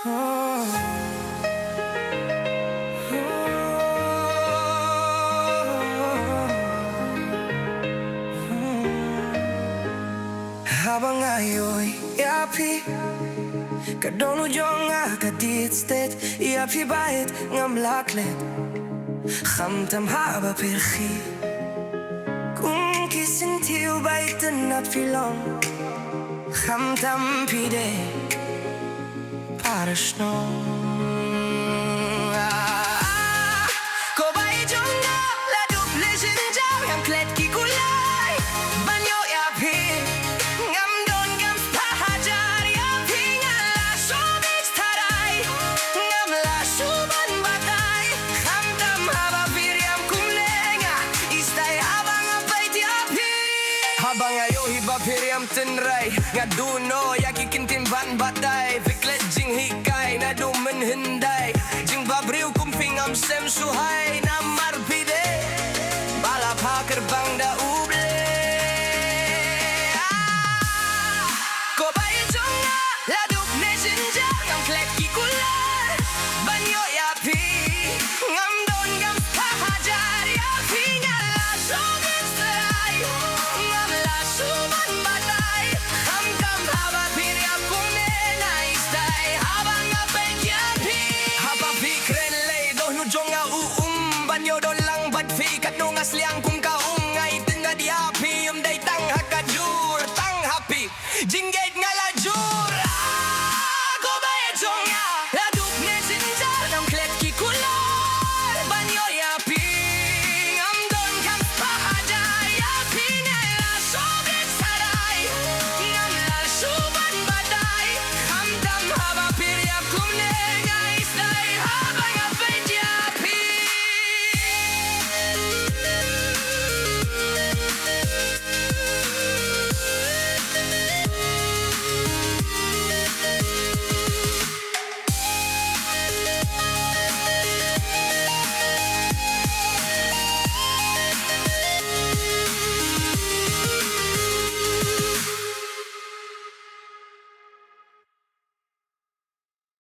Habang ayo'y iapi Kadonu jong akaditstet Iapi baieit ngam laklet Khamtam haba perchi Kung kisintiu baiten at filong Khamtam pide Parashnong Ko Baieit Jong la duble jinjau yang klet ki kulai Banyo iapi ngam don ngam pahajar iapi ngala shobik tarai ngam la shuban batai khamtam haba piriam kumlenga istai habang Baieit iapi habang ayo hiba piriam tenrai ngaduno yakikintimban batai fiklet jing hikai na dumen hindai jing babriu kumping am sem suhai namar pide balap hakar bang da uble Ko Baieit Jong la duble jinjau yang klet ki kulai banyo iapi ngam don ngam pahajar iapi ngala shobik tarai ngam la shuban batai khamtam haba piriam kumena istai habang Baieit iapi haba fikren lei doh nu jonga banyo don lang bat fi kat nungas liang